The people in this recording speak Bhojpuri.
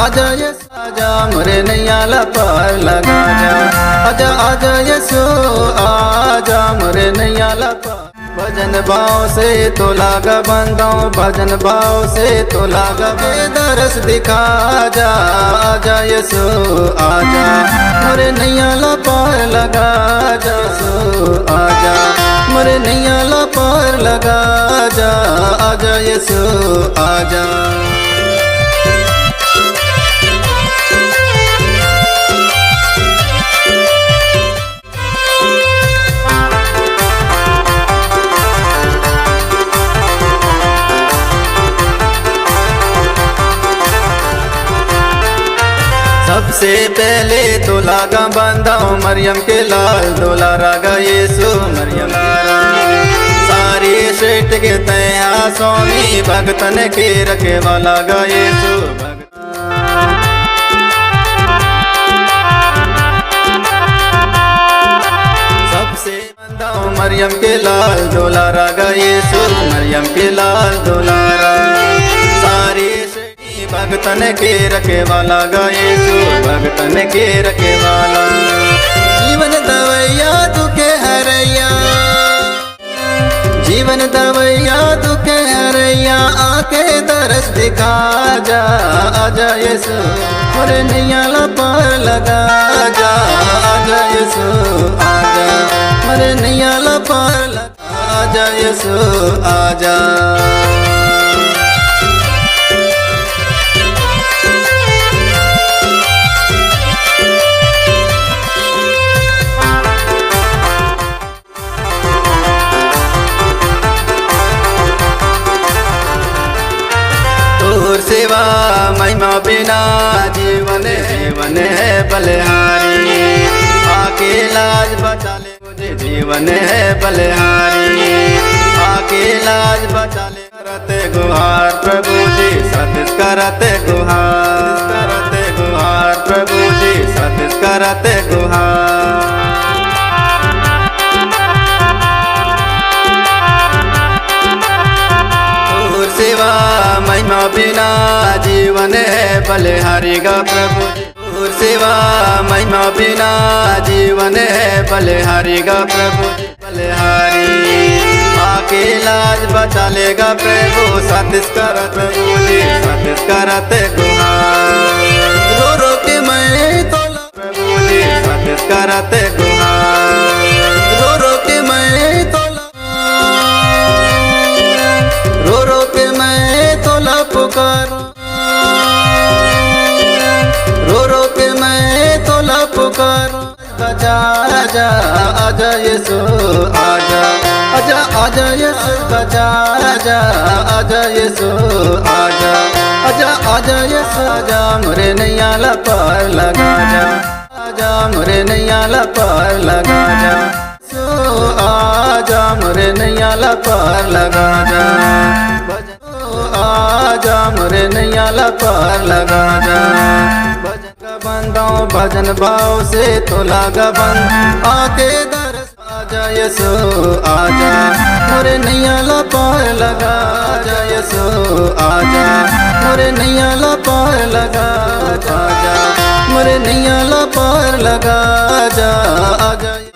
आजा यसु आजा मोरे नैया ला पार लगा जा। आजा आजा यसु आजा मोरे नैया ला पार। भजन भाव से तो लागा बंदाओ, भजन भाव से तो लागा दरस दिखा जा। आजा यसु आजा मोरे नैया ला पार लगा जा। आजा मोरे नैया ला पार लगा जा। आजा यसु आजा। सबसे पहले तो लागा बंदाओ मरियम के लाल, दोला रागा यीशु मरियम सारी श्रेष्ठ के तया स्वामी, भगतन के रखे वाला गा यीशु। सबसे बंदाओ मरियम के लाल, दोला रागा यीशु मरियम के लाल, दोला सारी भगतन के रखे वाला गा यीशु, भगतन के रखे वाला। जीवन दवैया दुखे हरैया, जीवन दवैया दुखे हरैया, आके दरस दिखा जा। आजा यीशु मोरे नैया ला पार लगा जा। आजा यीशु आजा मोरे नैया ला पार लगा। आजा यीशु आजा। सेवा महिमा बिना जीवन जीवन है बलिहारी, आके लाज बचा ले मुझे जीवन है बलिहारी, आके लाज बचा ले। करते गुहार प्रभु जी सतीश करते गुहार, करते गुहार प्रभु जी सतीश करते गुहार। सेवा महिमा बिना जीवन है बलिहारी गा प्रभु। सेवा महिमा बिना जीवन है बलिहारी गा प्रभु, बलिहारी आके लाज बचा लेगा प्रभु। सतीश करत प्रभु जी सतीश करत गुहार, रो रो के मैं तो प्रभु जी सतीश करत गुहार, रो रो के मैं तो पुकारो, रो रो के मैं तोला पुकारो। बजा आजा आजा यीशु आजा, आजा आजा यीशु बजा आजा आजा यीशु आजा, आजा आजा यीशु आजा मोरे नैया ला पार लगा जा। आजा मोरे नैया ला पार लगा जा। आजा मोरे नैया ला पार लगा जा। आजा मोरे नैया ला पार लगा जा। भजन का बंदाओ भजन भाव से तो लागा बंद, आके दरस आजा यीशु आजा मोरे नैया ला पार लगा जा। यीशु आजा मोरे नैया ला पार लगा जा। मोरे नैया ला पार लगा जा। आजा।